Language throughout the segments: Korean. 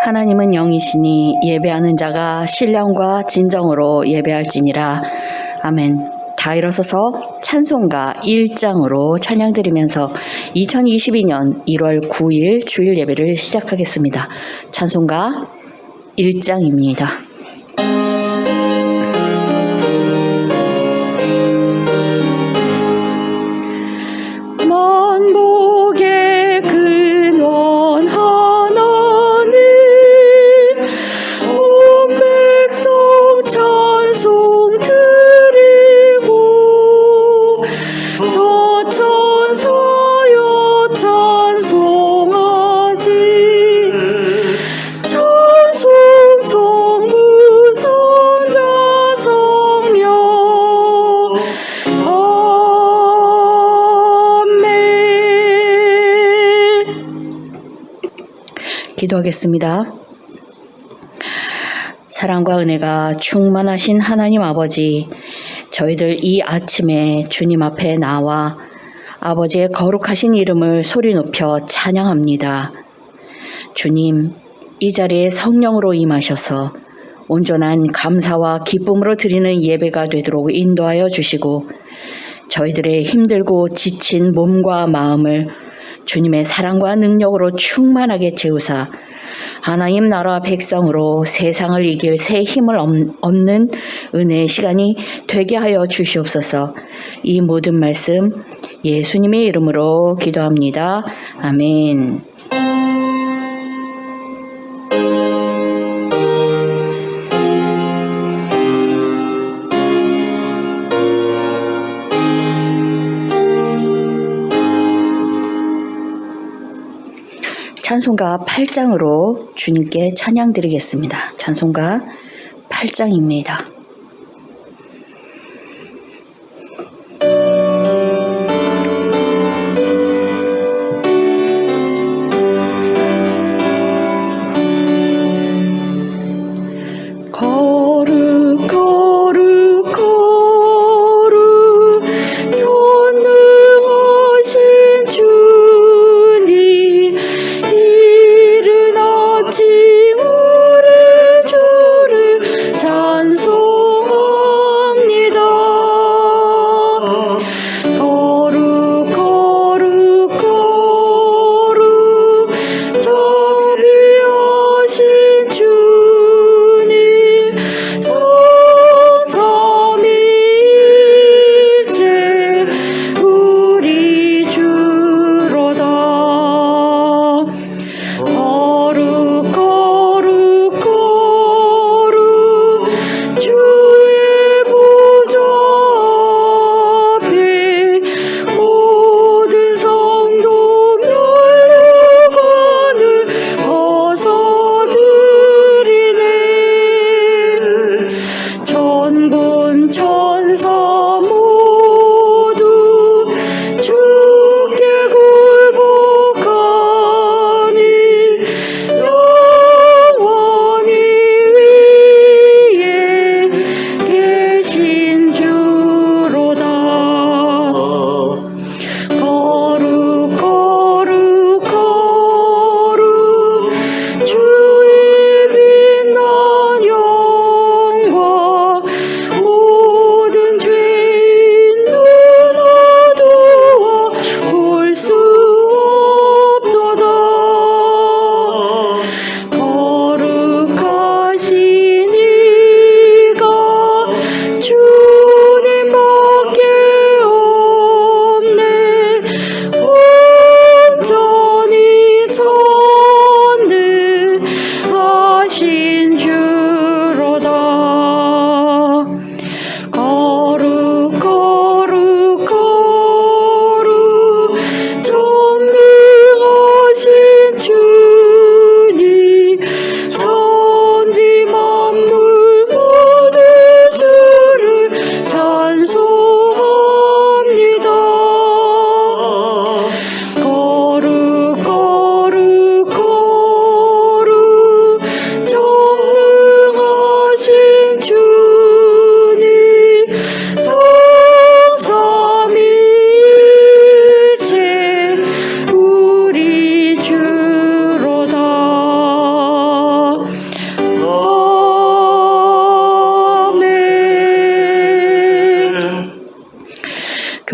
하나님은 영이시니 예배하는 자가 신령과 진정으로 예배할지니라. 아멘. 다 일어서서 찬송가 1장으로 찬양드리면서 2022년 1월 9일 주일 예배를 시작하겠습니다. 찬송가 1장입니다. 만복의 근원 하나님, 온 백성 찬송 드리고 저천사여 찬송하시. 찬송 성부 성자 성령 기도하겠습니다. 사랑과 은혜가 충만하신 하나님 아버지, 저희들 이 아침에 주님 앞에 나와 아버지의 거룩하신 이름을 소리 높여 찬양합니다. 주님, 이 자리에 성령으로 임하셔서 온전한 감사와 기쁨으로 드리는 예배가 되도록 인도하여 주시고, 저희들의 힘들고 지친 몸과 마음을 주님의 사랑과 능력으로 충만하게 채우사 하나님 나라 백성으로 세상을 이길 새 힘을 얻는 은혜의 시간이 되게 하여 주시옵소서. 이 모든 말씀 예수님의 이름으로 기도합니다. 아멘. 찬송가 8장으로 주님께 찬양 드리겠습니다. 찬송가 8장입니다. 거룩 거룩 거룩 전능하신 주님, 이른 아침 우리 주를 찬송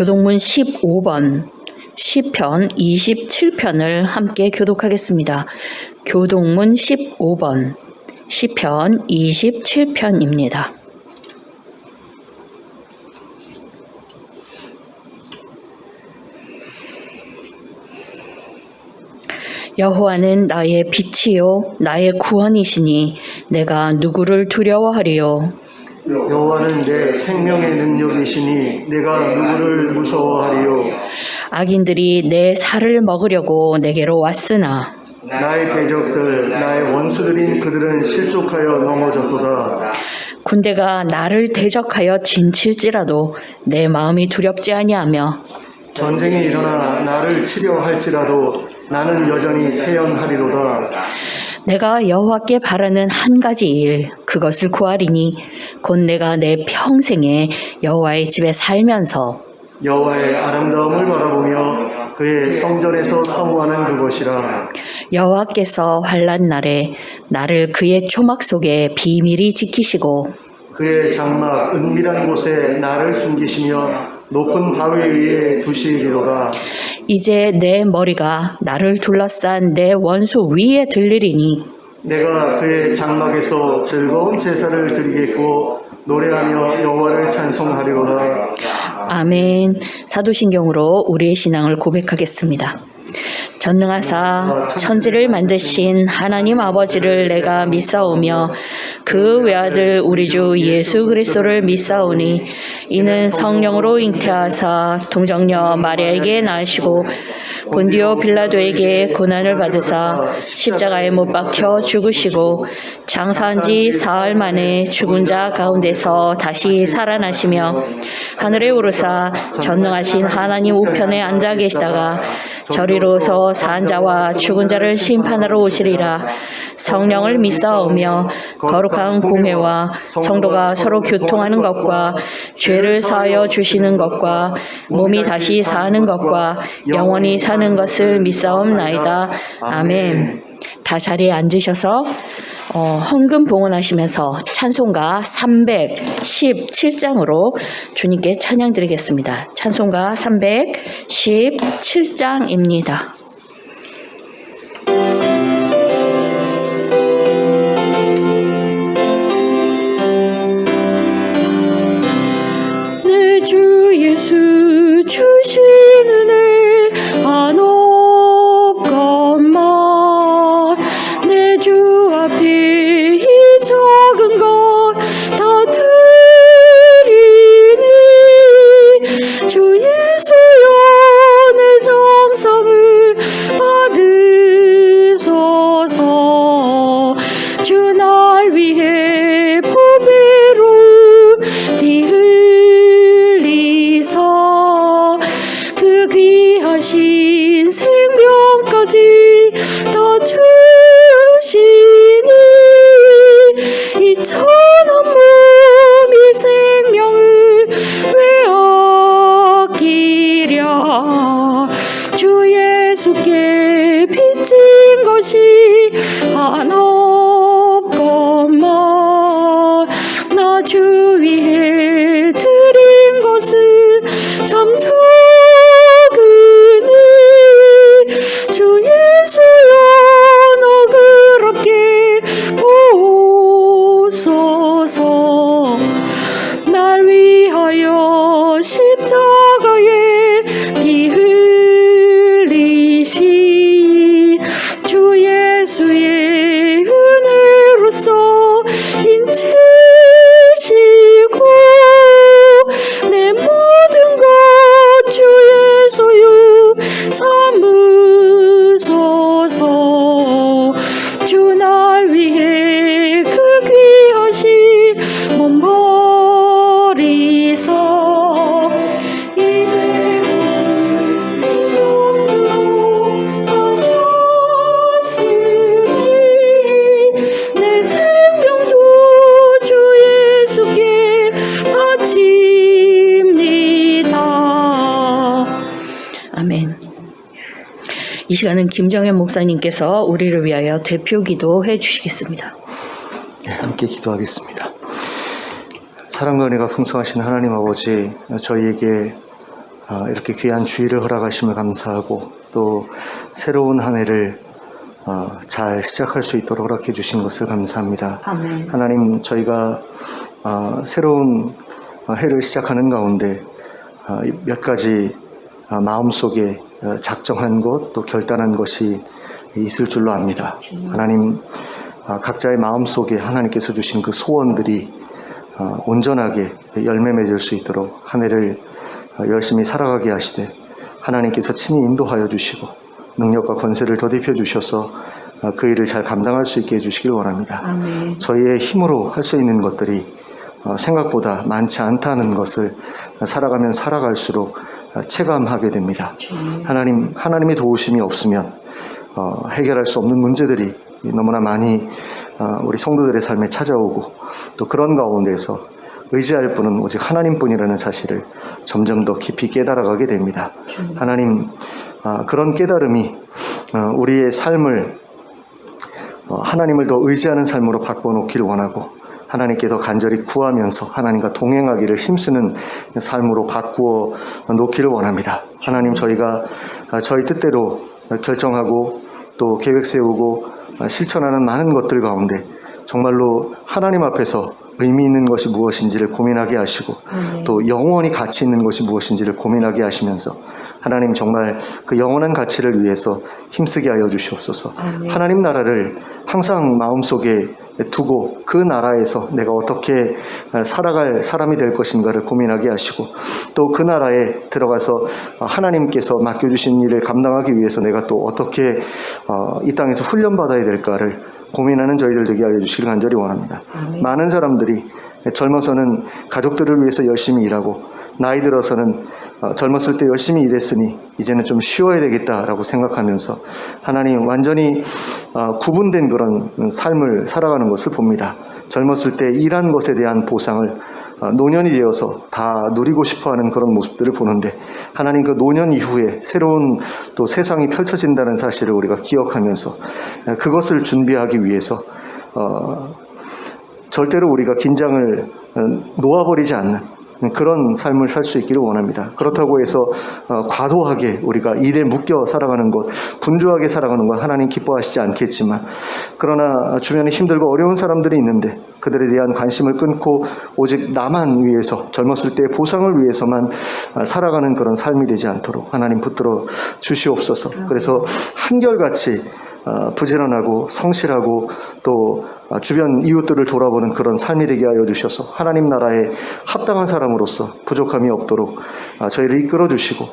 교독문 15번, 시편 27편을 함께 교독하겠습니다. 교독문 15번, 시편 27편입니다. 여호와는 나의 빛이요 나의 구원이시니 내가 누구를 두려워하리요. 여호와는 내 생명의 능력이시니 내가 누구를 무서워하리요. 악인들이 내 살을 먹으려고 내게로 왔으나 나의 대적들 나의 원수들인 그들은 실족하여 넘어졌도다. 군대가 나를 대적하여 진칠지라도 내 마음이 두렵지 아니하며 전쟁이 일어나 나를 치려 할지라도 나는 여전히 태연하리로다. 내가 여호와께 바라는 한 가지 일 그것을 구하리니 곧 내가 내 평생에 여호와의 집에 살면서 여호와의 아름다움을 바라보며 그의 성전에서 사모하는 그것이라. 여호와께서 환난 날에 나를 그의 초막 속에 비밀히 지키시고 그의 장막 은밀한 곳에 나를 숨기시며 높은 바위 위에 두시리로다. 이제 내 머리가 나를 둘러싼 내 원수 위에 들리리니 내가 그의 장막에서 즐거운 제사를 드리겠고 노래하며 여호와를 찬송하리로다. 아멘. 사도신경으로 우리의 신앙을 고백하겠습니다. 전능하사 천지를 만드신 하나님 아버지를 내가 믿사오며 그 외아들 우리 주 예수 그리스도를 믿사오니 이는 성령으로 잉태하사 동정녀 마리아에게 나시고 본디오 빌라도에게 고난을 받으사 십자가에 못 박혀 죽으시고 장사한 지 사흘 만에 죽은 자 가운데서 다시 살아나시며 하늘에 오르사 전능하신 하나님 우편에 앉아 계시다가 저리로서 산 자와 죽은 자를 심판하러 오시리라. 성령을 믿사오며 거룩한 공회와 성도가 서로 교통하는 것과 죄를 사하여 주시는 것과 몸이 다시 사는 것과 영원히 사는 것을 믿사옵나이다. 아멘. 다 자리에 앉으셔서 헌금 봉헌하시면서 찬송가 317장으로 주님께 찬양 드리겠습니다. 찬송가 317장입니다. 내 주 예수 주신 은혜 안 없건만 내 주 앞에 이 적은 것 다 드리니 주 예수여 내 정성을 받으소서. 주 날 위해 보배로운 피 흘리사 그 귀하신 생명까지 다 주시니 이 천한 몸이 생명을 왜 아끼랴. 주 예수께 빚진 것이 안 없건만 나 주 위해 드린 것은 참 적으니 주 예수여 너그럽게 보소서. 날 위하여 십자가에 피 흘리신 주 예수의 은혜로서 인치시고 내 모든 것 주 예수여 삼으소서. 주 날 위해 그 귀하신 몸 버리사 이 배로 사셨으니 내 생명도 주 예수께 바칩니다. 아멘. 이 시간은 김정현 목사님께서 우리를 위하여 대표 기도해 주시겠습니다. 네, 함께 기도하겠습니다. 사랑과 은혜가 풍성하신 하나님 아버지, 저희에게 이렇게 귀한 주일을 허락하심을 감사하고 또 새로운 한 해를 잘 시작할 수 있도록 허락해 주신 것을 감사합니다. 아멘. 하나님, 저희가 새로운 해를 시작하는 가운데 몇 가지 마음속에 작정한 것, 또 결단한 것이 있을 줄로 압니다. 하나님, 각자의 마음속에 하나님께서 주신 그 소원들이 온전하게 열매 맺을 수 있도록 한 해를 열심히 살아가게 하시되 하나님께서 친히 인도하여 주시고 능력과 권세를 더딥혀 주셔서 그 일을 잘 감당할 수 있게 해주시길 원합니다. 아멘. 저희의 힘으로 할 수 있는 것들이 생각보다 많지 않다는 것을 살아가면 살아갈수록 체감하게 됩니다. 하나님의 도우심이 없으면 해결할 수 없는 문제들이 너무나 많이 우리 성도들의 삶에 찾아오고 또 그런 가운데서 의지할 분은 오직 하나님뿐이라는 사실을 점점 더 깊이 깨달아가게 됩니다. 하나님, 그런 깨달음이 우리의 삶을 하나님을 더 의지하는 삶으로 바꿔놓기를 원하고 하나님께 더 간절히 구하면서 하나님과 동행하기를 힘쓰는 삶으로 바꾸어 놓기를 원합니다. 하나님, 저희가 저희 뜻대로 결정하고 또 계획 세우고 실천하는 많은 것들 가운데 정말로 하나님 앞에서 의미 있는 것이 무엇인지를 고민하게 하시고 또 영원히 가치 있는 것이 무엇인지를 고민하게 하시면서 하나님, 정말 그 영원한 가치를 위해서 힘쓰게 하여 주시옵소서. 하나님 나라를 항상 마음속에 두고 그 나라에서 내가 어떻게 살아갈 사람이 될 것인가를 고민하게 하시고 또 그 나라에 들어가서 하나님께서 맡겨주신 일을 감당하기 위해서 내가 또 어떻게 이 땅에서 훈련받아야 될까를 고민하는 저희들 되게 하여 주시길 간절히 원합니다. 많은 사람들이 젊어서는 가족들을 위해서 열심히 일하고 나이 들어서는 젊었을 때 열심히 일했으니 이제는 좀 쉬어야 되겠다라고 생각하면서 하나님, 완전히 구분된 그런 삶을 살아가는 것을 봅니다. 젊었을 때 일한 것에 대한 보상을 노년이 되어서 다 누리고 싶어하는 그런 모습들을 보는데 하나님, 그 노년 이후에 새로운 또 세상이 펼쳐진다는 사실을 우리가 기억하면서 그것을 준비하기 위해서 절대로 우리가 긴장을 놓아버리지 않는 그런 삶을 살 수 있기를 원합니다. 그렇다고 해서 과도하게 우리가 일에 묶여 살아가는 것, 분주하게 살아가는 것 하나님 기뻐하시지 않겠지만 그러나 주변에 힘들고 어려운 사람들이 있는데 그들에 대한 관심을 끊고 오직 나만 위해서 젊었을 때의 보상을 위해서만 살아가는 그런 삶이 되지 않도록 하나님 붙들어 주시옵소서. 그래서 한결같이 부지런하고 성실하고 또 주변 이웃들을 돌아보는 그런 삶이 되게 하여 주셔서 하나님 나라에 합당한 사람으로서 부족함이 없도록 저희를 이끌어 주시고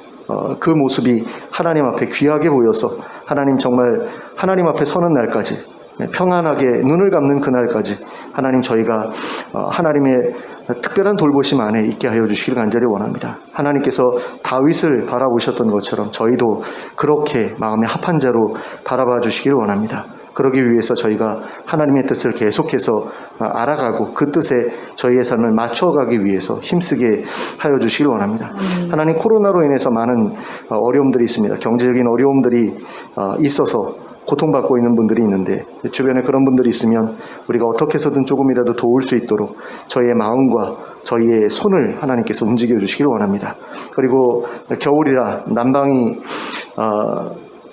그 모습이 하나님 앞에 귀하게 보여서 하나님, 정말 하나님 앞에 서는 날까지 평안하게 눈을 감는 그날까지 하나님, 저희가 하나님의 특별한 돌보심 안에 있게 하여 주시기를 간절히 원합니다. 하나님께서 다윗을 바라보셨던 것처럼 저희도 그렇게 마음에 합한 자로 바라봐 주시기를 원합니다. 그러기 위해서 저희가 하나님의 뜻을 계속해서 알아가고 그 뜻에 저희의 삶을 맞춰가기 위해서 힘쓰게 하여 주시길 원합니다. 하나님, 코로나로 인해서 많은 어려움들이 있습니다. 경제적인 어려움들이 있어서 고통받고 있는 분들이 있는데 주변에 그런 분들이 있으면 우리가 어떻게 해서든 조금이라도 도울 수 있도록 저희의 마음과 저희의 손을 하나님께서 움직여 주시길 원합니다. 그리고 겨울이라 난방이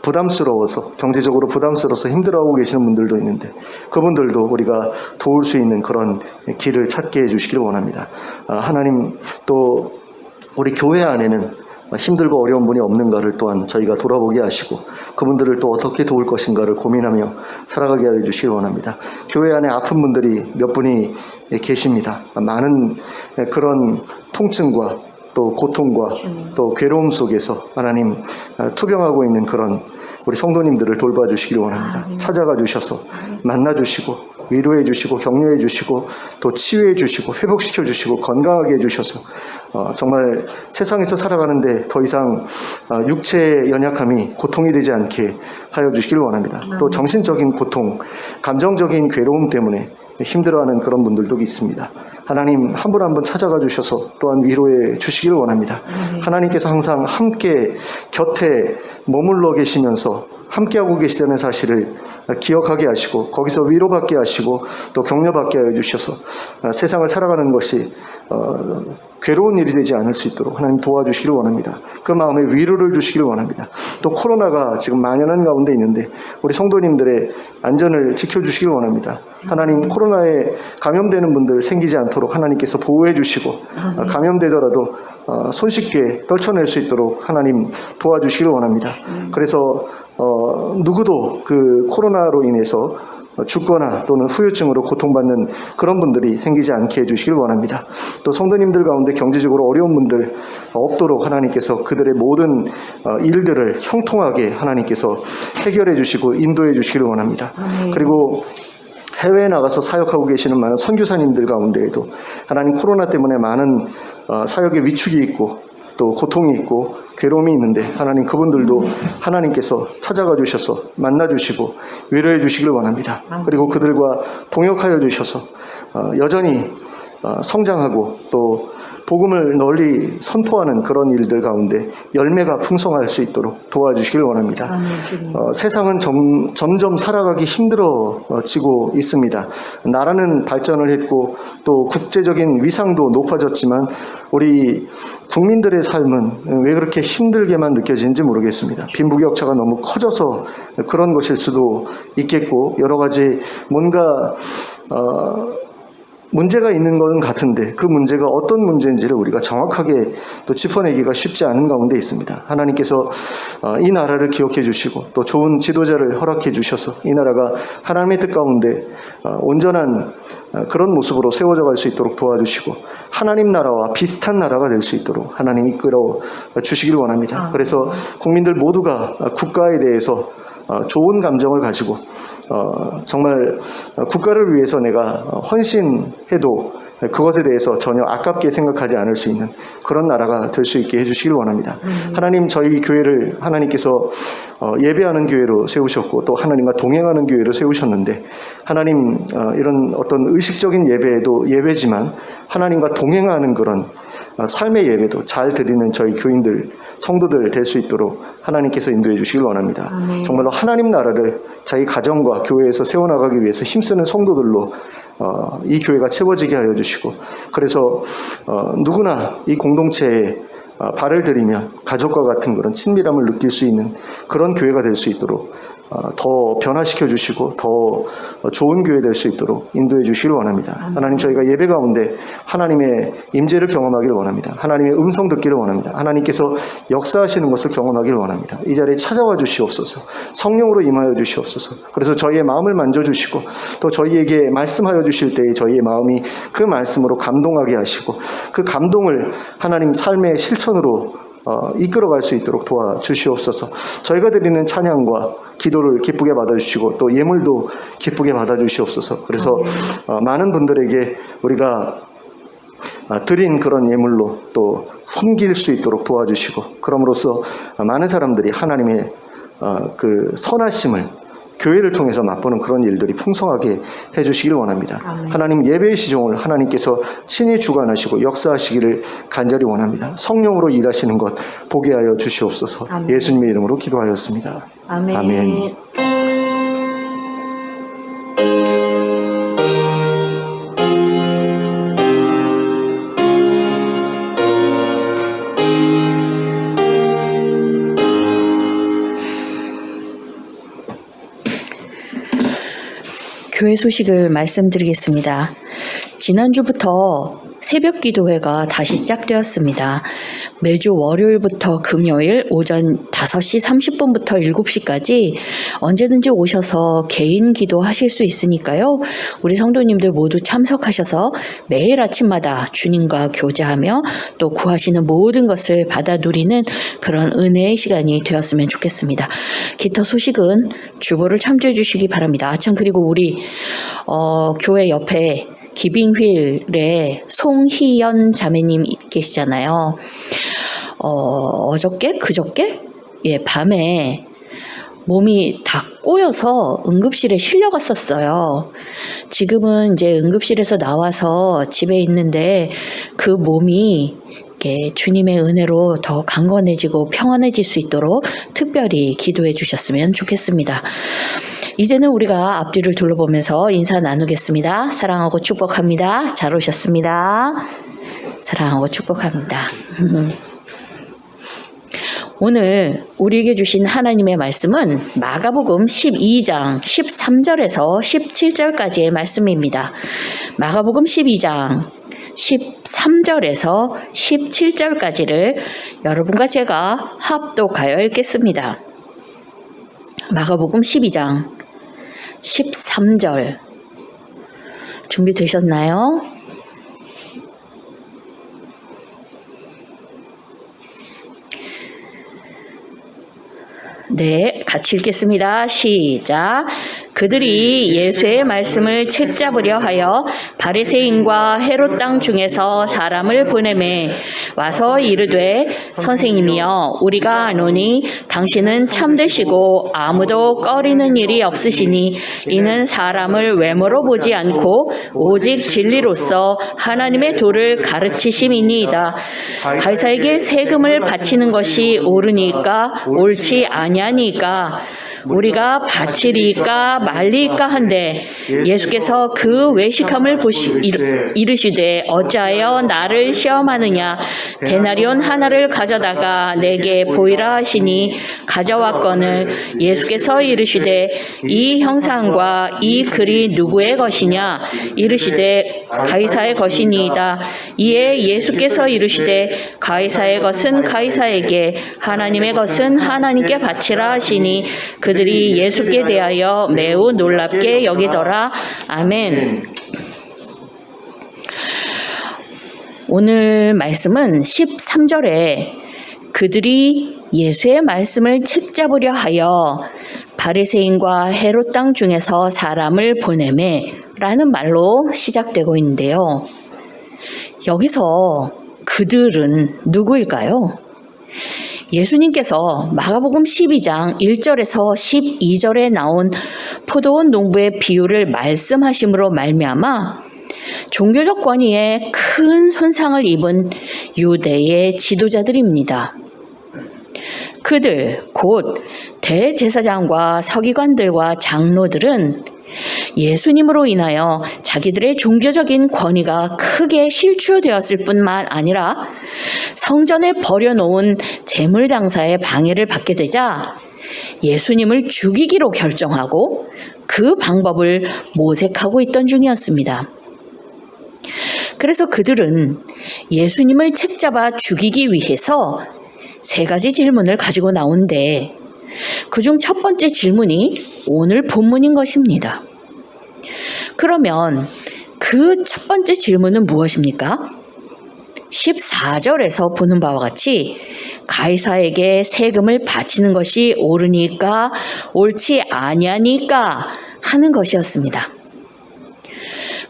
부담스러워서, 경제적으로 부담스러워서 힘들어하고 계시는 분들도 있는데 그분들도 우리가 도울 수 있는 그런 길을 찾게 해주시기를 원합니다. 하나님, 또 우리 교회 안에는 힘들고 어려운 분이 없는가를 또한 저희가 돌아보게 하시고 그분들을 또 어떻게 도울 것인가를 고민하며 살아가게 하여 주시기 원합니다. 교회 안에 아픈 분들이 몇 분이 계십니다. 많은 그런 통증과 또 고통과 또 괴로움 속에서 하나님 투병하고 있는 그런 우리 성도님들을 돌봐주시기를 원합니다. 찾아가 주셔서 만나주시고 위로해 주시고 격려해 주시고 또 치유해 주시고 회복시켜 주시고 건강하게 해 주셔서 정말 세상에서 살아가는데 더 이상 육체의 연약함이 고통이 되지 않게 하여 주시기를 원합니다. 또 정신적인 고통, 감정적인 괴로움 때문에 힘들어하는 그런 분들도 있습니다. 하나님, 한 분 한 분 찾아가 주셔서 또한 위로해 주시기를 원합니다. 하나님께서 항상 함께 곁에 머물러 계시면서 함께하고 계시다는 사실을 기억하게 하시고 거기서 위로받게 하시고 또 격려받게 하여 주셔서 세상을 살아가는 것이 괴로운 일이 되지 않을 수 있도록 하나님 도와주시기를 원합니다. 그 마음에 위로를 주시기를 원합니다. 또 코로나가 지금 만연한 가운데 있는데 우리 성도님들의 안전을 지켜주시기를 원합니다. 하나님 코로나에 감염되는 분들 생기지 않도록 하나님께서 보호해 주시고 감염되더라도 손쉽게 떨쳐낼 수 있도록 하나님 도와주시기를 원합니다. 그래서 누구도 그 코로나로 인해서 죽거나 또는 후유증으로 고통받는 그런 분들이 생기지 않게 해주시기를 원합니다. 또 성도님들 가운데 경제적으로 어려운 분들 없도록 하나님께서 그들의 모든 일들을 형통하게 하나님께서 해결해 주시고 인도해 주시기를 원합니다. 그리고 해외에 나가서 사역하고 계시는 많은 선교사님들 가운데에도 하나님 코로나 때문에 많은 사역에 위축이 있고 또 고통이 있고 괴로움이 있는데 하나님 그분들도 하나님께서 찾아가 주셔서 만나 주시고 위로해 주시기를 원합니다. 그리고 그들과 동역하여 주셔서 여전히 성장하고 또 복음을 널리 선포하는 그런 일들 가운데 열매가 풍성할 수 있도록 도와주시길 원합니다. 세상은 점점 살아가기 힘들어지고 있습니다. 나라는 발전을 했고 또 국제적인 위상도 높아졌지만 우리 국민들의 삶은 왜 그렇게 힘들게만 느껴지는지 모르겠습니다. 빈부격차가 너무 커져서 그런 것일 수도 있겠고 여러 가지 뭔가 문제가 있는 건 같은데 그 문제가 어떤 문제인지를 우리가 정확하게 또 짚어내기가 쉽지 않은 가운데 있습니다. 하나님께서 이 나라를 기억해 주시고 또 좋은 지도자를 허락해 주셔서 이 나라가 하나님의 뜻 가운데 온전한 그런 모습으로 세워져 갈 수 있도록 도와주시고 하나님 나라와 비슷한 나라가 될 수 있도록 하나님 이끌어 주시길 원합니다. 그래서 국민들 모두가 국가에 대해서 좋은 감정을 가지고 정말 국가를 위해서 내가 헌신해도 그것에 대해서 전혀 아깝게 생각하지 않을 수 있는 그런 나라가 될 수 있게 해주시길 원합니다. 하나님 저희 교회를 하나님께서 예배하는 교회로 세우셨고 또 하나님과 동행하는 교회로 세우셨는데 하나님 이런 어떤 의식적인 예배도 예배지만 하나님과 동행하는 그런 삶의 예배도 잘 드리는 저희 교인들 성도들 될 수 있도록 하나님께서 인도해 주시길 원합니다. 정말로 하나님 나라를 자기 가정과 교회에서 세워나가기 위해서 힘쓰는 성도들로 이 교회가 채워지게 하여 주시고 그래서 누구나 이 공동체에 발을 들이며 가족과 같은 그런 친밀함을 느낄 수 있는 그런 교회가 될 수 있도록 더 변화시켜 주시고 더 좋은 교회 될 수 있도록 인도해 주시길 원합니다. 하나님 저희가 예배 가운데 하나님의 임재를 경험하기를 원합니다. 하나님의 음성 듣기를 원합니다. 하나님께서 역사하시는 것을 경험하기를 원합니다. 이 자리에 찾아와 주시옵소서. 성령으로 임하여 주시옵소서. 그래서 저희의 마음을 만져주시고 또 저희에게 말씀하여 주실 때에 저희의 마음이 그 말씀으로 감동하게 하시고 그 감동을 하나님 삶의 실천으로 이끌어갈 수 있도록 도와주시옵소서. 저희가 드리는 찬양과 기도를 기쁘게 받아주시고 또 예물도 기쁘게 받아주시옵소서. 그래서 많은 분들에게 우리가 드린 그런 예물로 또 섬길 수 있도록 도와주시고 그럼으로써 많은 사람들이 하나님의 그 선하심을 교회를 통해서 맛보는 그런 일들이 풍성하게 해주시기를 원합니다. 하나님 예배의 시종을 하나님께서 친히 주관하시고 역사하시기를 간절히 원합니다. 성령으로 일하시는 것 보게 하여 주시옵소서. 예수님의 이름으로 기도하였습니다. 아멘. 교회 소식을 말씀드리겠습니다. 지난주부터 새벽 기도회가 다시 시작되었습니다. 매주 월요일부터 금요일 오전 5시 30분부터 7시까지 언제든지 오셔서 개인 기도하실 수 있으니까요. 우리 성도님들 모두 참석하셔서 매일 아침마다 주님과 교제하며 또 구하시는 모든 것을 받아 누리는 그런 은혜의 시간이 되었으면 좋겠습니다. 기타 소식은 주보를 참조해 주시기 바랍니다. 참 그리고 우리 교회 옆에 기빙휠에 송희연 자매님 계시잖아요. 어저께? 그저께? 밤에 몸이 다 꼬여서 응급실에 실려갔었어요. 지금은 이제 응급실에서 나와서 집에 있는데 그 몸이 이렇게 주님의 은혜로 더 강건해지고 평안해질 수 있도록 특별히 기도해 주셨으면 좋겠습니다. 이제는 우리가 앞뒤를 둘러보면서 인사 나누겠습니다. 사랑하고 축복합니다. 잘 오셨습니다. 사랑하고 축복합니다. 오늘 우리에게 주신 하나님의 말씀은 마가복음 12장 13절에서 17절까지의 말씀입니다. 마가복음 12장 13절에서 17절까지를 여러분과 제가 합독하여 읽겠습니다. 마가복음 12장 13절 준비되셨나요? 네, 같이 읽겠습니다. 시작. 그들이 예수의 말씀을 책잡으려 하여 바리새인과 헤롯 땅 중에서 사람을 보내매 와서 이르되 선생님이여 우리가 아노니 당신은 참되시고 아무도 꺼리는 일이 없으시니 이는 사람을 외모로 보지 않고 오직 진리로서 하나님의 도를 가르치심이니이다. 가이사에게 세금을 바치는 것이 옳으니까 옳지 아니하니까 우리가 바치리까 말리까 한데 예수께서 그 외식함을 이르시되 어찌하여 나를 시험하느냐 데나리온 하나를 가져다가 내게 보이라 하시니 가져왔거늘 예수께서 이르시되 이 형상과 이 글이 누구의 것이냐 이르시되 가이사의 것이니이다. 이에 예수께서 이르시되 가이사의 것은 가이사에게 하나님의 것은 하나님께 바치라 하시니 그들이 예수께 대하여 매우 놀랍게 여기더라. 아멘. 오늘 말씀은 13절에 그들이 예수의 말씀을 책잡으려 하여 바리새인과 헤롯 땅 중에서 사람을 보내매 라는 말로 시작되고 있는데요. 여기서 그들은 누구일까요? 예수님께서 마가복음 12장 1절에서 12절에 나온 포도원 농부의 비유를 말씀하심으로 말미암아 종교적 권위에 큰 손상을 입은 유대의 지도자들입니다. 그들 곧 대제사장과 서기관들과 장로들은 예수님으로 인하여 자기들의 종교적인 권위가 크게 실추되었을 뿐만 아니라 성전에 버려놓은 재물장사의 방해를 받게 되자 예수님을 죽이기로 결정하고 그 방법을 모색하고 있던 중이었습니다. 그래서 그들은 예수님을 책잡아 죽이기 위해서 세 가지 질문을 가지고 나오는데 그중 첫 번째 질문이 오늘 본문인 것입니다. 그러면 그 첫 번째 질문은 무엇입니까? 14절에서 보는 바와 같이 가이사에게 세금을 바치는 것이 옳으니까 옳지 아니하니까 하는 것이었습니다.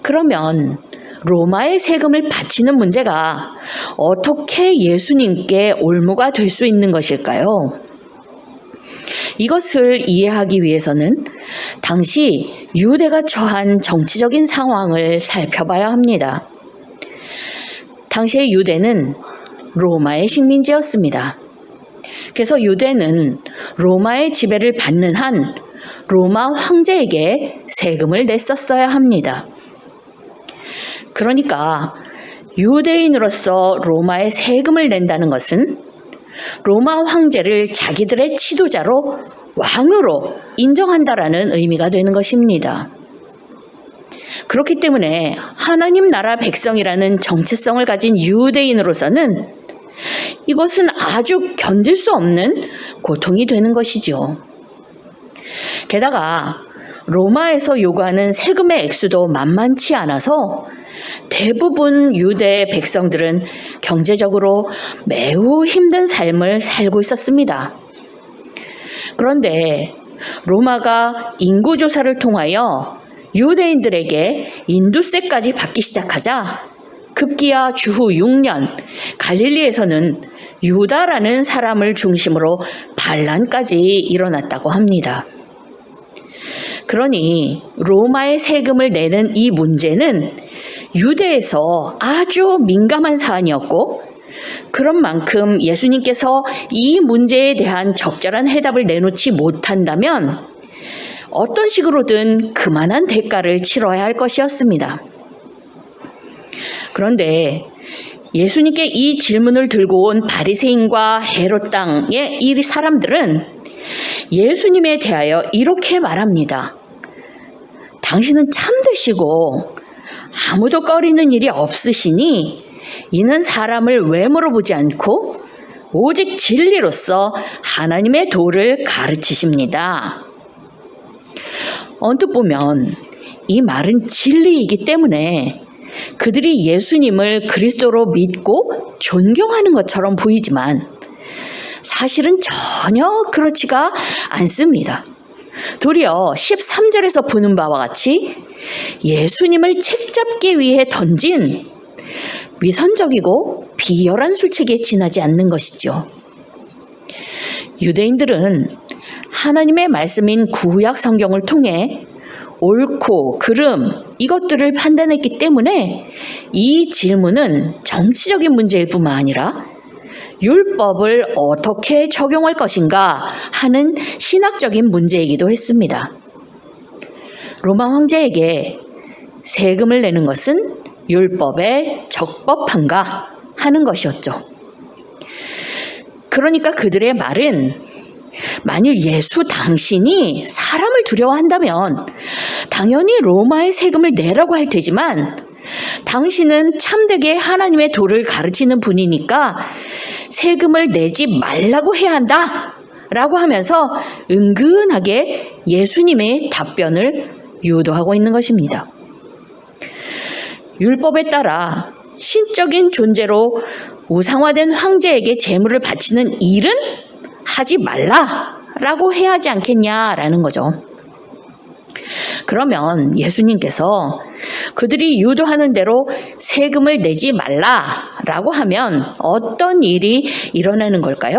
그러면 로마의 세금을 바치는 문제가 어떻게 예수님께 올무가 될 수 있는 것일까요? 이것을 이해하기 위해서는 당시 유대가 처한 정치적인 상황을 살펴봐야 합니다. 당시의 유대는 로마의 식민지였습니다. 그래서 유대는 로마의 지배를 받는 한 로마 황제에게 세금을 냈었어야 합니다. 그러니까 유대인으로서 로마에 세금을 낸다는 것은 로마 황제를 자기들의 지도자로 왕으로 인정한다라는 의미가 되는 것입니다. 그렇기 때문에 하나님 나라 백성이라는 정체성을 가진 유대인으로서는 이것은 아주 견딜 수 없는 고통이 되는 것이죠. 게다가 로마에서 요구하는 세금의 액수도 만만치 않아서 대부분 유대 백성들은 경제적으로 매우 힘든 삶을 살고 있었습니다. 그런데 로마가 인구조사를 통하여 유대인들에게 인두세까지 받기 시작하자 급기야 주후 6년 갈릴리에서는 유다라는 사람을 중심으로 반란까지 일어났다고 합니다. 그러니 로마의 세금을 내는 이 문제는 유대에서 아주 민감한 사안이었고 그런 만큼 예수님께서 이 문제에 대한 적절한 해답을 내놓지 못한다면 어떤 식으로든 그만한 대가를 치러야 할 것이었습니다. 그런데 예수님께 이 질문을 들고 온 바리새인과 헤롯 땅의 이 사람들은 예수님에 대하여 이렇게 말합니다. 당신은 참되시고 아무도 꺼리는 일이 없으시니 이는 사람을 외모로 보지 않고 오직 진리로서 하나님의 도를 가르치십니다. 언뜻 보면 이 말은 진리이기 때문에 그들이 예수님을 그리스도로 믿고 존경하는 것처럼 보이지만 사실은 전혀 그렇지가 않습니다. 도리어 13절에서 보는 바와 같이 예수님을 책잡기 위해 던진 위선적이고 비열한 술책에 지나지 않는 것이죠. 유대인들은 하나님의 말씀인 구약 성경을 통해 옳고 그름 이것들을 판단했기 때문에 이 질문은 정치적인 문제일 뿐만 아니라 율법을 어떻게 적용할 것인가 하는 신학적인 문제이기도 했습니다. 로마 황제에게 세금을 내는 것은 율법에 적법한가 하는 것이었죠. 그러니까 그들의 말은 만일 예수 당신이 사람을 두려워한다면 당연히 로마의 세금을 내라고 할 테지만 당신은 참되게 하나님의 도를 가르치는 분이니까 세금을 내지 말라고 해야 한다 라고 하면서 은근하게 예수님의 답변을 유도하고 있는 것입니다. 율법에 따라 신적인 존재로 우상화된 황제에게 제물을 바치는 일은 하지 말라라고 해야 하지 않겠냐라는 거죠. 그러면 예수님께서 그들이 유도하는 대로 세금을 내지 말라라고 하면 어떤 일이 일어나는 걸까요?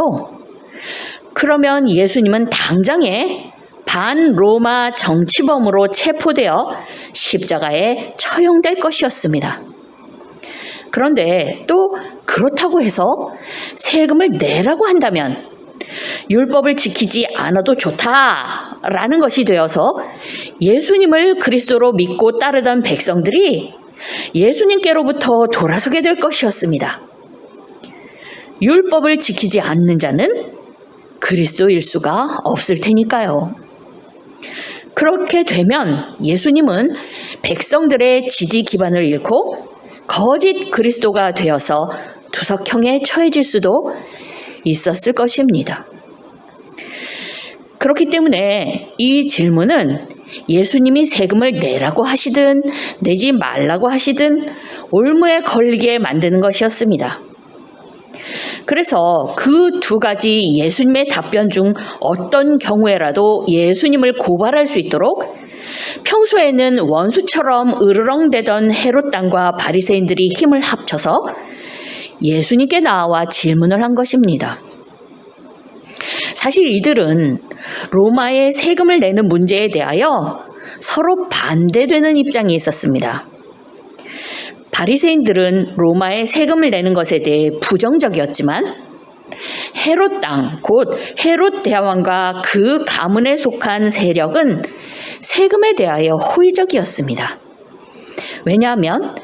그러면 예수님은 당장에 반로마 정치범으로 체포되어 십자가에 처형될 것이었습니다. 그런데 또 그렇다고 해서 세금을 내라고 한다면 율법을 지키지 않아도 좋다라는 것이 되어서 예수님을 그리스도로 믿고 따르던 백성들이 예수님께로부터 돌아서게 될 것이었습니다. 율법을 지키지 않는 자는 그리스도일 수가 없을 테니까요. 그렇게 되면 예수님은 백성들의 지지 기반을 잃고 거짓 그리스도가 되어서 투석형에 처해질 수도 있었을 것입니다. 그렇기 때문에 이 질문은 예수님이 세금을 내라고 하시든 내지 말라고 하시든 올무에 걸리게 만드는 것이었습니다. 그래서 그 두 가지 예수님의 답변 중 어떤 경우에라도 예수님을 고발할 수 있도록 평소에는 원수처럼 으르렁대던 헤롯 당과 바리새인들이 힘을 합쳐서 예수님께 나와 질문을 한 것입니다. 사실 이들은 로마의 세금을 내는 문제에 대하여 서로 반대되는 입장이 있었습니다. 바리새인들은 로마의 세금을 내는 것에 대해 부정적이었지만 헤롯 땅, 곧 헤롯 대왕과 그 가문에 속한 세력은 세금에 대하여 호의적이었습니다. 왜냐하면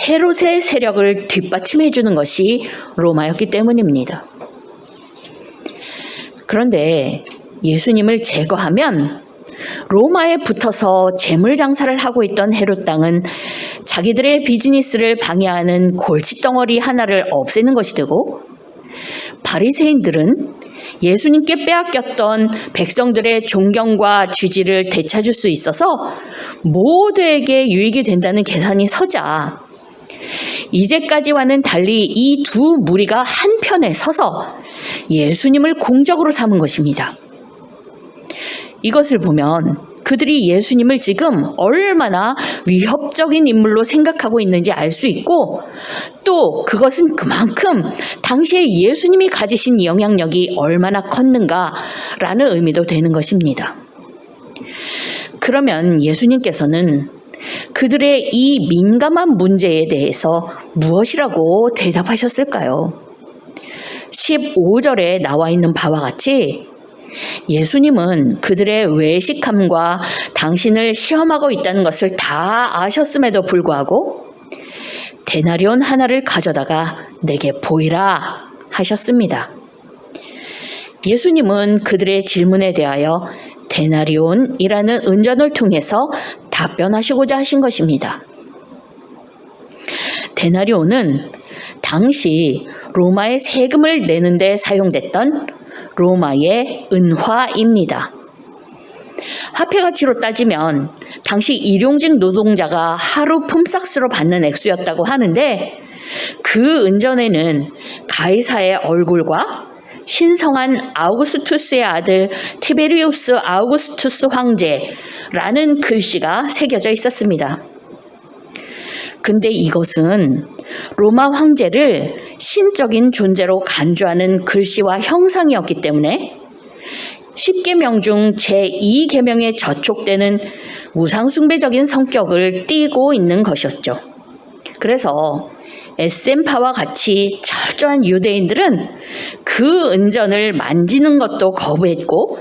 헤롯의 세력을 뒷받침해 주는 것이 로마였기 때문입니다. 그런데 예수님을 제거하면 로마에 붙어서 재물 장사를 하고 있던 헤롯 땅은 자기들의 비즈니스를 방해하는 골칫덩어리 하나를 없애는 것이 되고, 바리새인들은 예수님께 빼앗겼던 백성들의 존경과 지지를 되찾을 수 있어서 모두에게 유익이 된다는 계산이 서자 이제까지와는 달리 이 두 무리가 한편에 서서 예수님을 공적으로 삼은 것입니다. 이것을 보면 그들이 예수님을 지금 얼마나 위협적인 인물로 생각하고 있는지 알 수 있고, 또 그것은 그만큼 당시에 예수님이 가지신 영향력이 얼마나 컸는가라는 의미도 되는 것입니다. 그러면 예수님께서는 그들의 이 민감한 문제에 대해서 무엇이라고 대답하셨을까요? 15절에 나와 있는 바와 같이 예수님은 그들의 외식함과 당신을 시험하고 있다는 것을 다 아셨음에도 불구하고 데나리온 하나를 가져다가 내게 보이라 하셨습니다. 예수님은 그들의 질문에 대하여 데나리온이라는 은전을 통해서 답변하시고자 하신 것입니다. 데나리온은 당시 로마의 세금을 내는 데 사용됐던 로마의 은화입니다. 화폐 가치로 따지면 당시 일용직 노동자가 하루 품삯으로 받는 액수였다고 하는데 그 은전에는 가이사의 얼굴과 신성한 아우구스투스의 아들 티베리우스 아우구스투스 황제라는 글씨가 새겨져 있었습니다. 근데 이것은 로마 황제를 신적인 존재로 간주하는 글씨와 형상이었기 때문에 10계명 중 제2계명에 저촉되는 우상숭배적인 성격을 띠고 있는 것이었죠. 그래서 에센파와 같이 철저한 유대인들은 그 은전을 만지는 것도 거부했고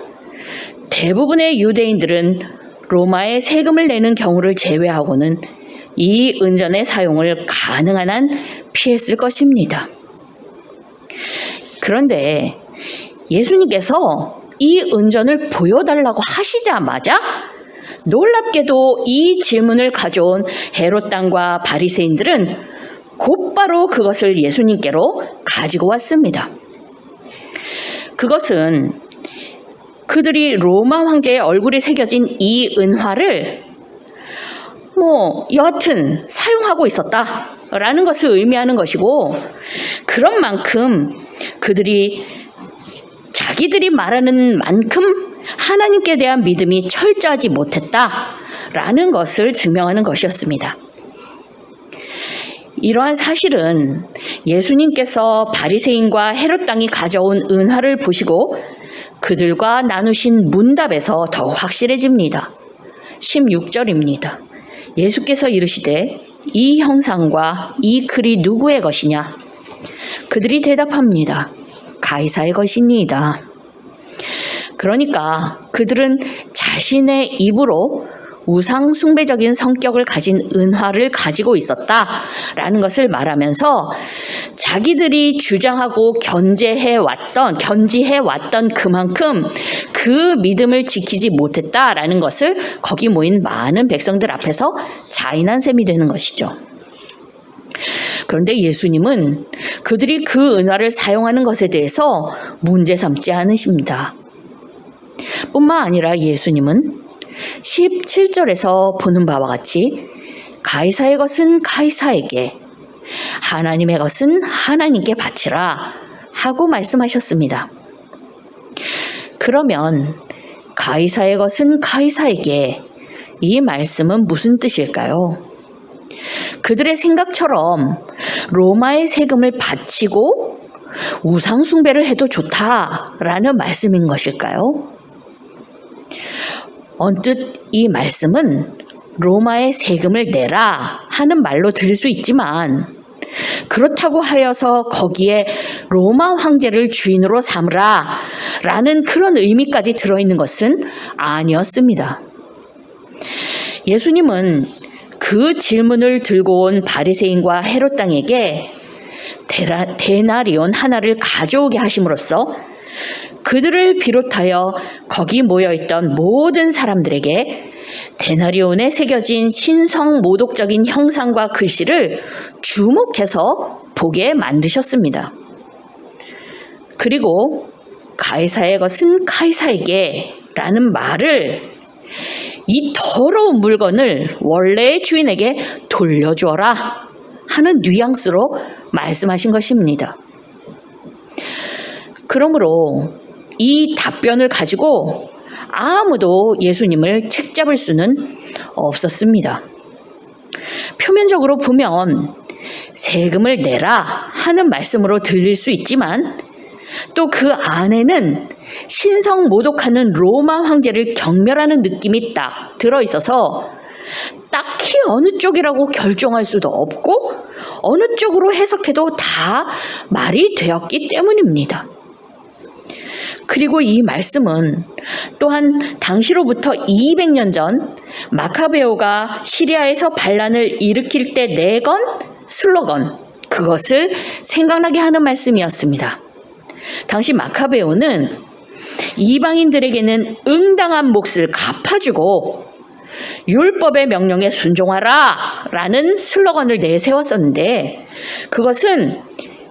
대부분의 유대인들은 로마에 세금을 내는 경우를 제외하고는 이 은전의 사용을 가능한 한 피했을 것입니다. 그런데 예수님께서 이 은전을 보여달라고 하시자마자 놀랍게도 이 질문을 가져온 헤롯 당과 바리새인들은 곧바로 그것을 예수님께로 가지고 왔습니다. 그것은 그들이 로마 황제의 얼굴이 새겨진 이 은화를 여하튼 사용하고 있었다라는 것을 의미하는 것이고, 그런 만큼 그들이 자기들이 말하는 만큼 하나님께 대한 믿음이 철저하지 못했다라는 것을 증명하는 것이었습니다. 이러한 사실은 예수님께서 바리새인과 헤롯 당이 가져온 은화를 보시고 그들과 나누신 문답에서 더 확실해집니다. 16절입니다. 예수께서 이르시되 이 형상과 이 글이 누구의 것이냐? 그들이 대답합니다. 가이사의 것이니이다. 그러니까 그들은 자신의 입으로 우상 숭배적인 성격을 가진 은화를 가지고 있었다라는 것을 말하면서 자기들이 주장하고 견지해왔던 그만큼 그 믿음을 지키지 못했다라는 것을 거기 모인 많은 백성들 앞에서 자인한 셈이 되는 것이죠. 그런데 예수님은 그들이 그 은화를 사용하는 것에 대해서 문제 삼지 않으십니다. 뿐만 아니라 예수님은 17절에서 보는 바와 같이 가이사의 것은 가이사에게, 하나님의 것은 하나님께 바치라 하고 말씀하셨습니다. 그러면 가이사의 것은 가이사에게, 이 말씀은 무슨 뜻일까요? 그들의 생각처럼 로마의 세금을 바치고 우상 숭배를 해도 좋다라는 말씀인 것일까요? 언뜻 이 말씀은 로마의 세금을 내라 하는 말로 들릴 수 있지만, 그렇다고 하여서 거기에 로마 황제를 주인으로 삼으라 라는 그런 의미까지 들어있는 것은 아니었습니다. 예수님은 그 질문을 들고 온 바리새인과 헤롯 당에게 데나리온 하나를 가져오게 하심으로써 그들을 비롯하여 거기 모여있던 모든 사람들에게 데나리온에 새겨진 신성 모독적인 형상과 글씨를 주목해서 보게 만드셨습니다. 그리고 가이사의 것은 가이사에게 라는 말을, 이 더러운 물건을 원래의 주인에게 돌려주어라 하는 뉘앙스로 말씀하신 것입니다. 그러므로 이 답변을 가지고 아무도 예수님을 책잡을 수는 없었습니다. 표면적으로 보면 세금을 내라 하는 말씀으로 들릴 수 있지만, 또 그 안에는 신성 모독하는 로마 황제를 경멸하는 느낌이 딱 들어있어서 딱히 어느 쪽이라고 결정할 수도 없고 어느 쪽으로 해석해도 다 말이 되었기 때문입니다. 그리고 이 말씀은 또한 당시로부터 200년 전 마카베오가 시리아에서 반란을 일으킬 때 내건 슬로건, 그것을 생각나게 하는 말씀이었습니다. 당시 마카베오는 이방인들에게는 응당한 몫을 갚아주고 율법의 명령에 순종하라 라는 슬로건을 내세웠었는데, 그것은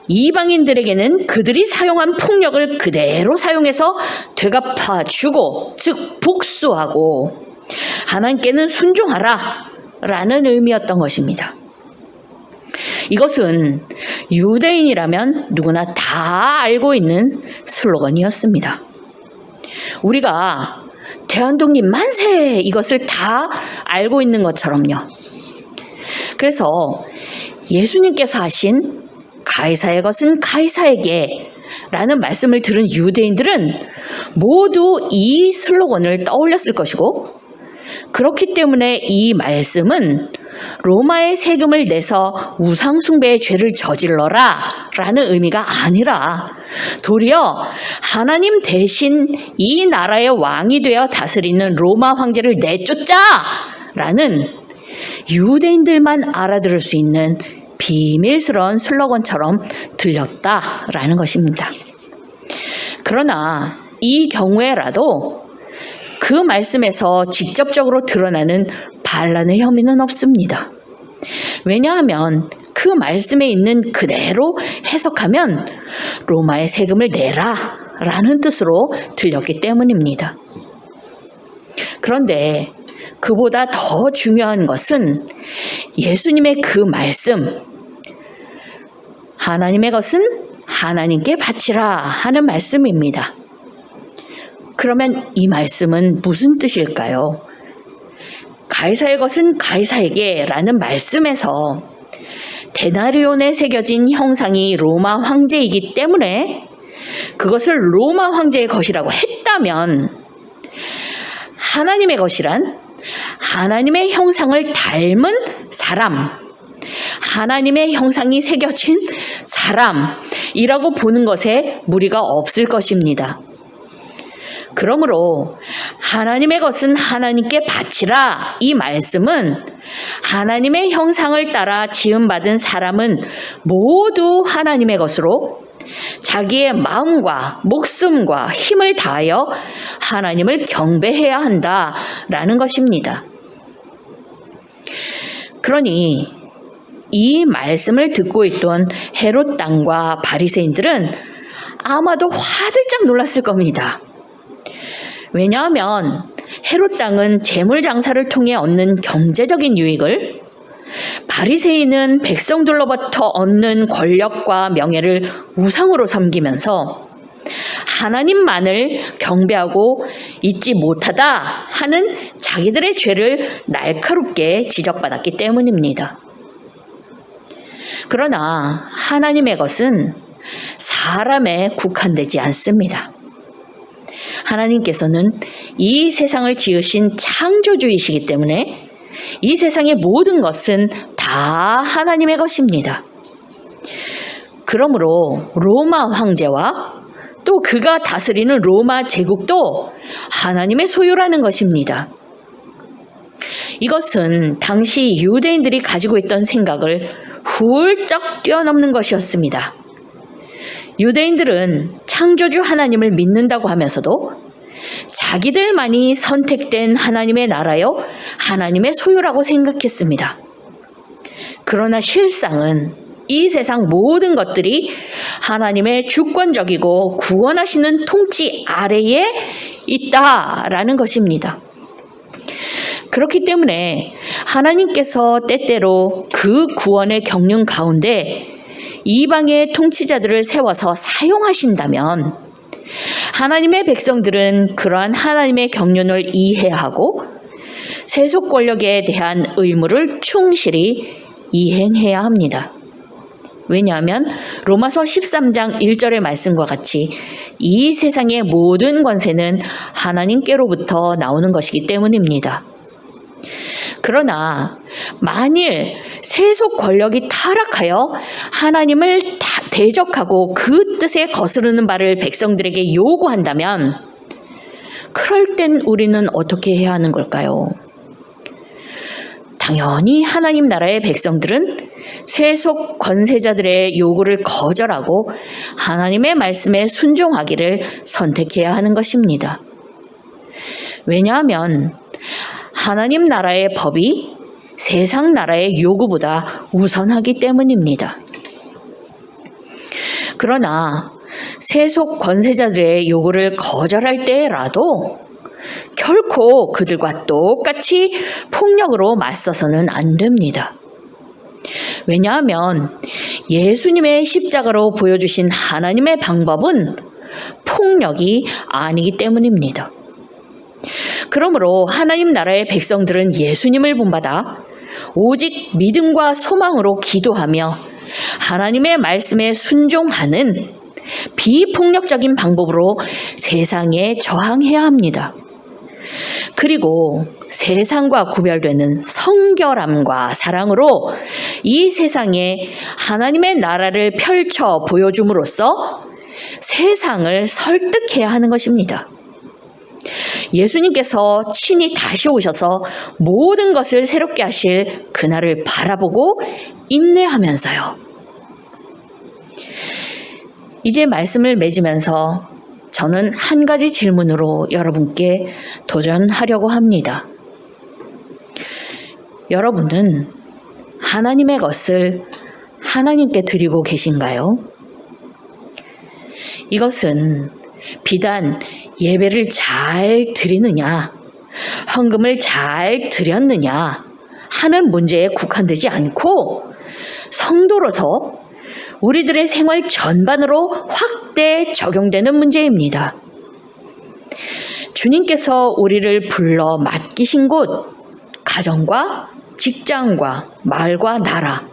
이방인들에게는 그들이 사용한 폭력을 그대로 사용해서 되갚아주고, 즉 복수하고, 하나님께는 순종하라 라는 의미였던 것입니다. 이것은 유대인이라면 누구나 다 알고 있는 슬로건이었습니다. 우리가 대한독립 만세 이것을 다 알고 있는 것처럼요. 그래서 예수님께서 하신 가이사의 것은 가이사에게 라는 말씀을 들은 유대인들은 모두 이 슬로건을 떠올렸을 것이고, 그렇기 때문에 이 말씀은 로마의 세금을 내서 우상숭배의 죄를 저질러라 라는 의미가 아니라 도리어 하나님 대신 이 나라의 왕이 되어 다스리는 로마 황제를 내쫓자 라는 유대인들만 알아들을 수 있는 비밀스러운 슬로건처럼 들렸다라는 것입니다. 그러나 이 경우에라도 그 말씀에서 직접적으로 드러나는 반란의 혐의는 없습니다. 왜냐하면 그 말씀에 있는 그대로 해석하면 로마의 세금을 내라 라는 뜻으로 들렸기 때문입니다. 그런데 그보다 더 중요한 것은 예수님의 그 말씀, 하나님의 것은 하나님께 바치라 하는 말씀입니다. 그러면 이 말씀은 무슨 뜻일까요? 가이사의 것은 가이사에게 라는 말씀에서 데나리온에 새겨진 형상이 로마 황제이기 때문에 그것을 로마 황제의 것이라고 했다면, 하나님의 것이란 하나님의 형상을 닮은 사람, 하나님의 형상이 새겨진 사람이라고 보는 것에 무리가 없을 것입니다. 그러므로 하나님의 것은 하나님께 바치라 이 말씀은 하나님의 형상을 따라 지음받은 사람은 모두 하나님의 것으로 자기의 마음과 목숨과 힘을 다하여 하나님을 경배해야 한다라는 것입니다. 그러니 이 말씀을 듣고 있던 헤롯 당과 바리새인들은 아마도 화들짝 놀랐을 겁니다. 왜냐하면 헤롯 당은 재물 장사를 통해 얻는 경제적인 유익을, 바리새인은 백성들로부터 얻는 권력과 명예를 우상으로 섬기면서 하나님만을 경배하고 잊지 못하다 하는 자기들의 죄를 날카롭게 지적받았기 때문입니다. 그러나 하나님의 것은 사람에 국한되지 않습니다. 하나님께서는 이 세상을 지으신 창조주이시기 때문에 이 세상의 모든 것은 다 하나님의 것입니다. 그러므로 로마 황제와 또 그가 다스리는 로마 제국도 하나님의 소유라는 것입니다. 이것은 당시 유대인들이 가지고 있던 생각을 훌쩍 뛰어넘는 것이었습니다. 유대인들은 창조주 하나님을 믿는다고 하면서도 자기들만이 선택된 하나님의 나라요, 하나님의 소유라고 생각했습니다. 그러나 실상은 이 세상 모든 것들이 하나님의 주권적이고 구원하시는 통치 아래에 있다라는 것입니다. 그렇기 때문에 하나님께서 때때로 그 구원의 경륜 가운데 이방의 통치자들을 세워서 사용하신다면 하나님의 백성들은 그러한 하나님의 경륜을 이해하고 세속 권력에 대한 의무를 충실히 이행해야 합니다. 왜냐하면 로마서 13장 1절의 말씀과 같이 이 세상의 모든 권세는 하나님께로부터 나오는 것이기 때문입니다. 그러나 만일 세속 권력이 타락하여 하나님을 대적하고 그 뜻에 거스르는 바를 백성들에게 요구한다면 그럴 땐 우리는 어떻게 해야 하는 걸까요? 당연히 하나님 나라의 백성들은 세속 권세자들의 요구를 거절하고 하나님의 말씀에 순종하기를 선택해야 하는 것입니다. 왜냐하면 하나님 나라의 법이 세상 나라의 요구보다 우선하기 때문입니다. 그러나 세속 권세자들의 요구를 거절할 때라도 결코 그들과 똑같이 폭력으로 맞서서는 안 됩니다. 왜냐하면 예수님의 십자가로 보여주신 하나님의 방법은 폭력이 아니기 때문입니다. 그러므로 하나님 나라의 백성들은 예수님을 본받아 오직 믿음과 소망으로 기도하며 하나님의 말씀에 순종하는 비폭력적인 방법으로 세상에 저항해야 합니다. 그리고 세상과 구별되는 성결함과 사랑으로 이 세상에 하나님의 나라를 펼쳐 보여줌으로써 세상을 설득해야 하는 것입니다. 예수님께서 친히 다시 오셔서 모든 것을 새롭게 하실 그날을 바라보고 인내하면서요. 이제 말씀을 맺으면서 저는 한 가지 질문으로 여러분께 도전하려고 합니다. 여러분은 하나님의 것을 하나님께 드리고 계신가요? 이것은 비단 예배를 잘 드리느냐, 헌금을 잘 드렸느냐 하는 문제에 국한되지 않고 성도로서 우리들의 생활 전반으로 확대 적용되는 문제입니다. 주님께서 우리를 불러 맡기신 곳, 가정과 직장과 마을과 나라,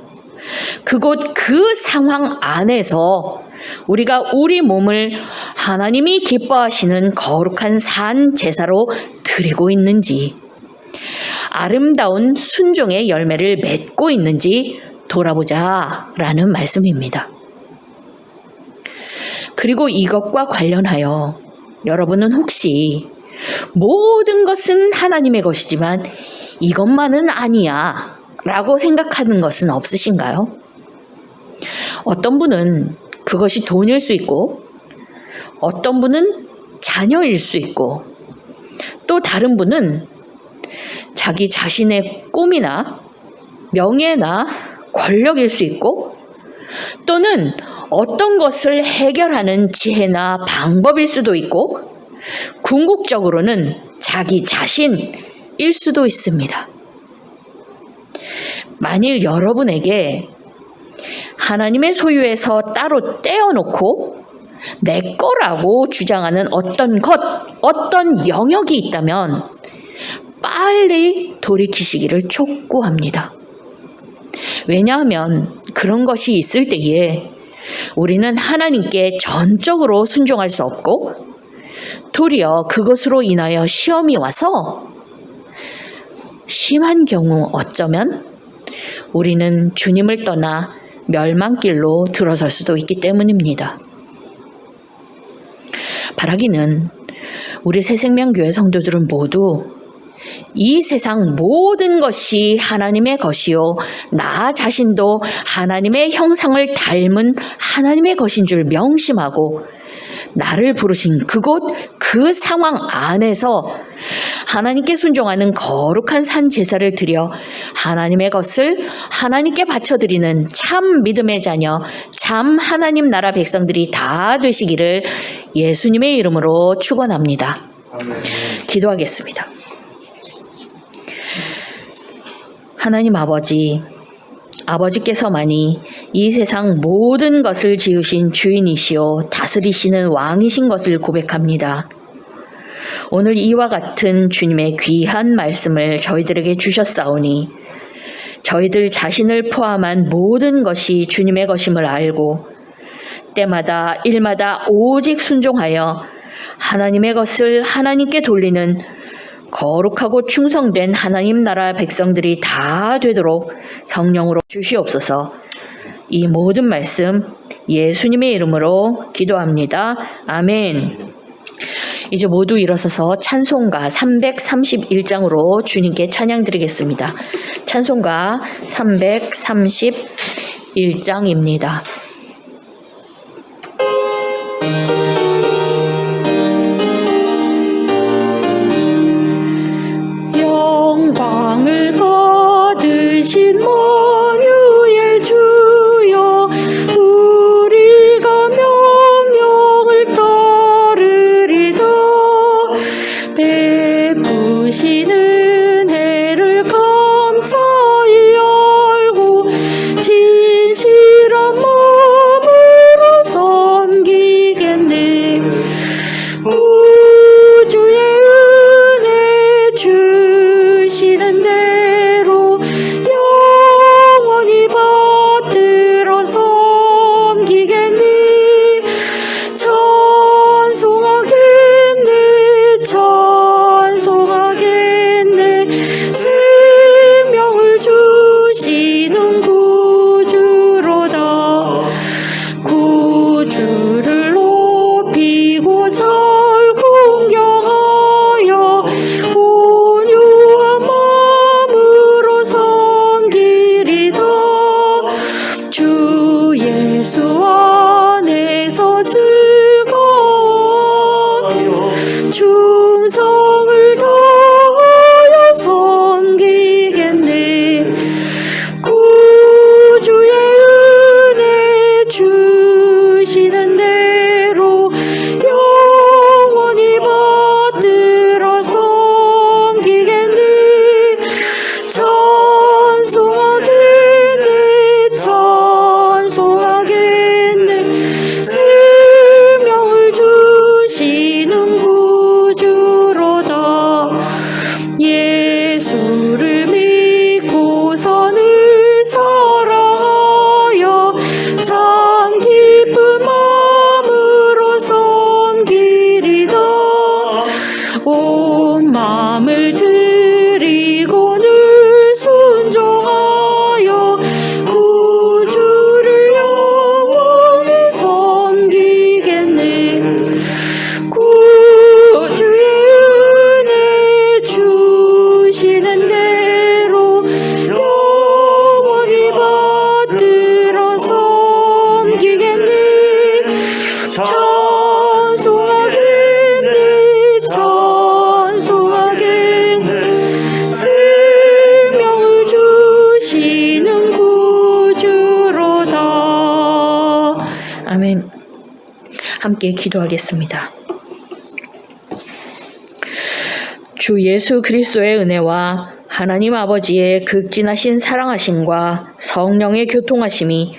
그곳 그 상황 안에서 우리가 우리 몸을 하나님이 기뻐하시는 거룩한 산 제사로 드리고 있는지, 아름다운 순종의 열매를 맺고 있는지 돌아보자라는 말씀입니다. 그리고 이것과 관련하여 여러분은 혹시 모든 것은 하나님의 것이지만 이것만은 아니야 라고 생각하는 것은 없으신가요? 어떤 분은 그것이 돈일 수 있고, 어떤 분은 자녀일 수 있고, 또 다른 분은 자기 자신의 꿈이나 명예나 권력일 수 있고, 또는 어떤 것을 해결하는 지혜나 방법일 수도 있고, 궁극적으로는 자기 자신일 수도 있습니다. 만일 여러분에게 하나님의 소유에서 따로 떼어놓고 내 거라고 주장하는 어떤 것, 어떤 영역이 있다면 빨리 돌이키시기를 촉구합니다. 왜냐하면 그런 것이 있을 때에 우리는 하나님께 전적으로 순종할 수 없고 도리어 그것으로 인하여 시험이 와서 심한 경우 어쩌면 우리는 주님을 떠나 멸망길로 들어설 수도 있기 때문입니다. 바라기는 우리 새생명교회 성도들은 모두 이 세상 모든 것이 하나님의 것이요 나 자신도 하나님의 형상을 닮은 하나님의 것인 줄 명심하고 나를 부르신 그곳 그 상황 안에서 하나님께 순종하는 거룩한 산 제사를 드려 하나님의 것을 하나님께 바쳐드리는 참 믿음의 자녀, 참 하나님 나라 백성들이 다 되시기를 예수님의 이름으로 축원합니다. 기도하겠습니다. 하나님 아버지께서만이 이 세상 모든 것을 지으신 주인이시오 다스리시는 왕이신 것을 고백합니다. 오늘 이와 같은 주님의 귀한 말씀을 저희들에게 주셨사오니 저희들 자신을 포함한 모든 것이 주님의 것임을 알고 때마다 일마다 오직 순종하여 하나님의 것을 하나님께 돌리는 거룩하고 충성된 하나님 나라 백성들이 다 되도록 성령으로 주시옵소서. 이 모든 말씀 예수님의 이름으로 기도합니다. 아멘. 이제 모두 일어서서 찬송가 331장으로 주님께 찬양 드리겠습니다. 찬송가 331장입니다. 영광을 거두신 만유의 주여, 우리가 명령을 따르리다. 베푸신 은혜를 감사히 알고 진실한 마음으로 섬기겠네. 구주의 은혜 주시는 대로 영원히 받들어 섬기겠니. 찬송하겠네, 찬송하겠네. 생명을 주시는 구주로다. 구주를 높이고 잘 공경하여 온유한 마음으로 섬기리다. 주 예수 안에서 즐거워하여 충성을 다하여 섬기겠네. 구주의 은혜 주시는 대로 영원히 받들어 섬기겠네. 찬송하겠네, 찬송하겠네. 생명을 주시는 구주로다. 예수를 믿고서는 사랑하여 참 기쁜 마음으로 섬기리다. 온 마음을 드리고 늘 순종하여 구주를 영원히 섬기겠네. 구주의 은혜 주시는 대로 영원히 받들어 섬기겠네. 찬송하겠네, 찬송하겠네. 생명을 주시는 구주로다. 아멘. 함께 기도하겠습니다. 주 예수 그리스도의 은혜와 하나님 아버지의 극진하신 사랑하심과 성령의 교통하심이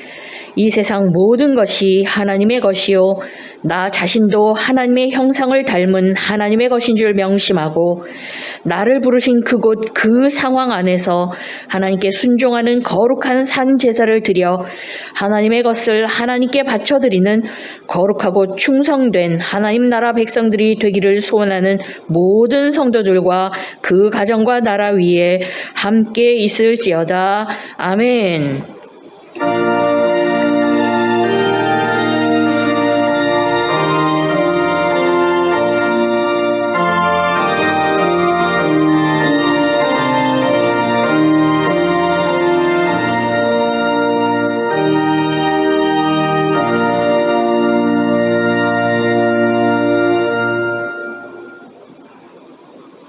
이 세상 모든 것이 하나님의 것이요 나 자신도 하나님의 형상을 닮은 하나님의 것인 줄 명심하고 나를 부르신 그곳 그 상황 안에서 하나님께 순종하는 거룩한 산 제사를 드려 하나님의 것을 하나님께 바쳐드리는 거룩하고 충성된 하나님 나라 백성들이 되기를 소원하는 모든 성도들과 그 가정과 나라 위에 함께 있을지어다. 아멘.